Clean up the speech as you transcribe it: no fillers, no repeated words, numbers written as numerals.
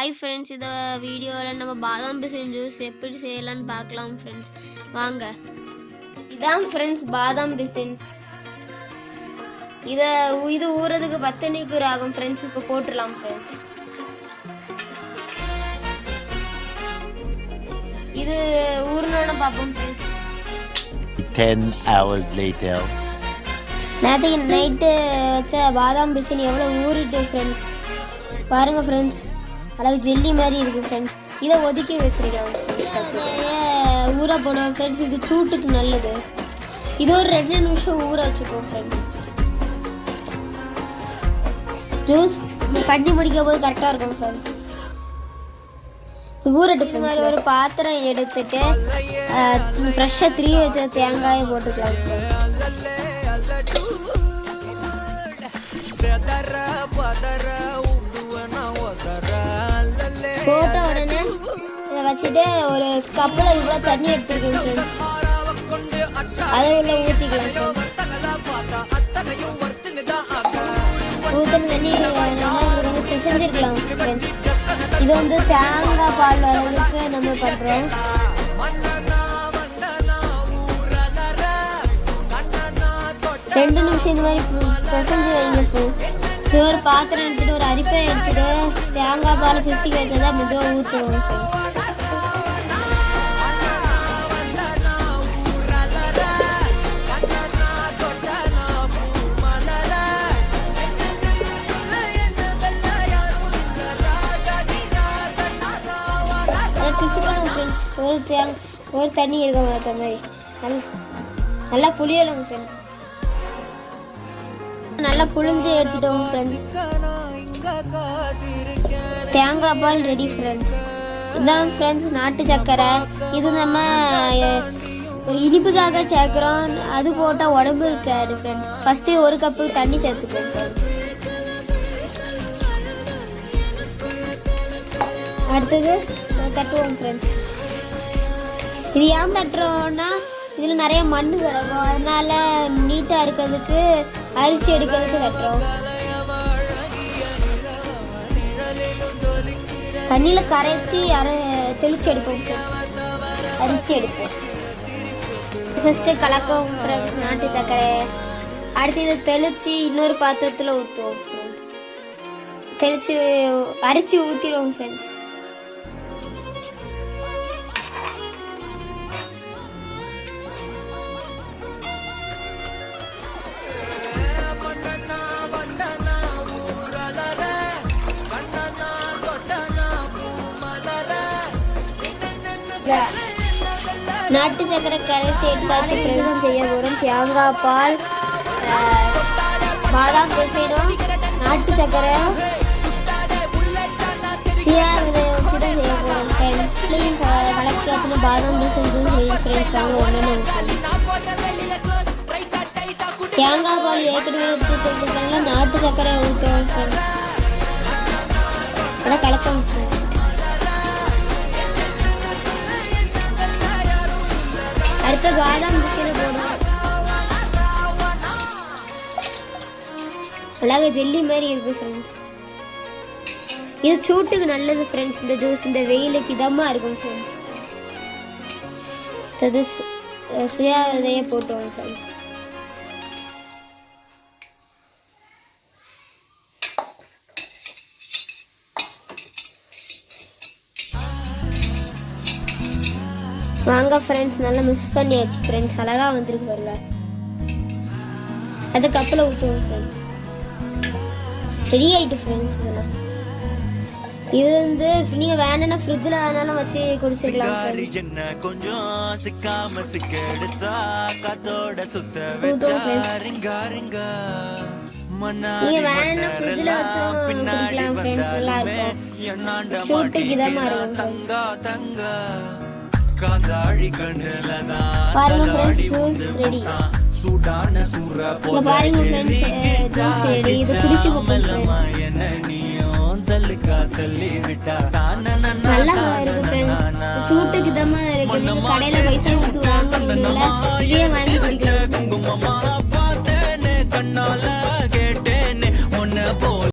Hi friends, இந்த வீடியோவில் நம்ம பாதாம் பிசின் ஜூஸ் எப்படி செய்யலாம்னு பார்க்கலாம் ஃப்ரெண்ட்ஸ். வாங்க. இதான் ஃப்ரெண்ட்ஸ் பாதாம் பிசின். இது ஊறதுக்கு 10 மணிக்கூர் ஆகும் ஃப்ரெண்ட்ஸ். இப்போ போட்டுடலாம் ஃப்ரெண்ட்ஸ். இது ஊறணும்னு பார்ப்போம் ஃப்ரெண்ட்ஸ். 10 hours later. நேற்றுக்கு நைட்டு வச்ச பாதாம் பிசின் எவ்வளோ ஊறிட்டு ஃப்ரெண்ட்ஸ். பாருங்க ஃப்ரெண்ட்ஸ், அழகு ஜெல்லி மாதிரி இருக்குது ஃப்ரெண்ட்ஸ். இதை ஒதுக்கி வச்சிருக்கோம். ஊற போடுவோம் ஃப்ரெண்ட்ஸ். இது சூட்டுக்கு நல்லது. இது ஒரு 2 நிமிஷம் ஊற வச்சுக்கோம் ஃப்ரெண்ட்ஸ். ஜூஸ் கட்டி முடிக்கும் போது கரெக்டாக இருக்கும் ஃப்ரெண்ட்ஸ். ஊறட்டு இந்த மாதிரி ஒரு பாத்திரம் எடுத்துட்டு ஃப்ரெஷ்ஷாக 3 வச்ச தேங்காயை போட்டுக்கலாம் ஃப்ரெண்ட்ஸ். போட்ட உடனே இதை வச்சுட்டு ஒரு கப்பில் இவ்வளோ தண்ணி எடுத்துருக்கேன் ஃப்ரெண்ட்ஸ். அதை உள்ள ஊற்றிக்கலாம் ஊற்றின தண்ணி பிசைஞ்சிருக்கலாம் ஃப்ரெண்ட்ஸ். இது வந்து தேங்காய் பால் வரதுக்கு நம்ம பண்ணுறோம். ரெண்டு நிமிஷம் இந்த மாதிரி பிசைஞ்சு வைங்க ஃப்ரெண்ட்ஸ். இது ஒரு பாத்திரம் எடுத்துட்டு ஒரு அரிப்பை எடுத்துட்டு தேங்காய் பால் பிசி வச்சதா மெதுவாக ஊற்றுவோம். ஒரு தண்ணி இருக்க மாட்ட மாதிரி நல்லா புளியலாம் ஃப்ரெண்ட்ஸ். நல்லா புளிஞ்சு எடுத்துட்டோம் ஃப்ரெண்ட்ஸ். தேங்காய் பால் ரெடி ஃப்ரெண்ட்ஸ். இதுதான் ஃப்ரெண்ட்ஸ் நாட்டு சர்க்கரை. இது நம்ம இனிப்புக்காக சேர்க்குறோம். அது போட்டால் உடம்பு இருக்காது ஃப்ரெண்ட்ஸ். ஃபஸ்ட்டு 1 கப்பு தண்ணி சேர்த்துக்கோங்க ஃப்ரெண்ட்ஸ். அடுத்தது தட்டுவோம் ஃப்ரெண்ட்ஸ். இது ஏன் தட்டுறோன்னா இதில் நிறைய மண் கிடக்கும். அதனால நீட்டாக இருக்கிறதுக்கு அரிசி எடுக்கிறதுக்கு தட்டுறோம். தண்ணியில் கரைச்சி தெளிச்சு எடுப்போம். அரிசி எடுப்போம். ஃபஸ்ட்டு கலக்கவும் ஃப்ரெண்ட்ஸ் நாட்டு சர்க்கரை. அடுத்து இதை தெளித்து இன்னொரு பாத்திரத்தில் ஊற்றுவோம். தெளித்து அரிசி ஊற்றிடுவோம் ஃப்ரெண்ட்ஸ். நாட்டு சர்க்கரை கரைச்சி எடுத்தாச்சு ஃப்ரெண்ட்ஸ். செய்ய போகிறோம் தேங்காய் பால், பாதாம் பிசினும் நாட்டு சர்க்கரை சியா விதை வச்சு தான் செய்ய போகிறோம் ஃப்ரெண்ட்ஸ். வழக்கத்துல பாதாம் பிசின் ஃப்ரெண்ட்ஸ் வாங்க ஒன்று. தேங்காய் பால் ஏற்கனவே எடுத்து செஞ்சுருக்காங்க. நாட்டு சர்க்கரை ஊற்றுவோம் ஃப்ரெண்ட்ஸ். அதான் கலக்கம் ஃப்ரெண்ட்ஸ். அடுத்த பாதாம் பிசினை போடுவோம். அழகாக ஜெல்லி மாதிரி இருக்குது ஃப்ரெண்ட்ஸ். இது சூட்டுக்கு நல்லது ஃப்ரெண்ட்ஸ். இந்த ஜூஸ் இந்த வெயிலுக்கு இதமாக இருக்கும் ஃப்ரெண்ட்ஸ். அது சுயா விதையை போட்டுவோம் ஃப்ரெண்ட்ஸ். வாங்க ஃப்ரெண்ட்ஸ், நல்லா மிக்ஸ் பண்ணியாச்சு ஃப்ரெண்ட்ஸ். அழகாக வந்துருக்கு பாருங்க. அது கப்பில் ஊற்றுவோம் ஃப்ரெண்ட்ஸ். ரெடி ஆகிட்டு ஃப்ரெண்ட்ஸ். இதெல்லாம் இது வந்து நீங்கள் வேணும்னா ஃப்ரிட்ஜில் வேணாலும் வச்சு குடிச்சிக்கலாம். நீங்கள் வேணும்னா ஃப்ரிட்ஜில் வச்சும் குடிக்கலாம் ஃப்ரெண்ட்ஸ். நல்லா இருக்கும். சூட்டுக்கு இதமாக இருக்கும். பாருங்க ஃப்ரெண்ட்ஸ், ஜூஸ் ரெடி. பாருங்க ஃப்ரெண்ட்ஸ், ஜூஸ் ரெடி. இது குடிச்சு பார்ப்போம். நல்லா இருக்கு ஃப்ரெண்ட்ஸ். சூட்டுக்கு இதமாக இருக்குது. கடையில் பைசா வாங்க முடியல, இதே வாங்கி குடிக்கலாம்.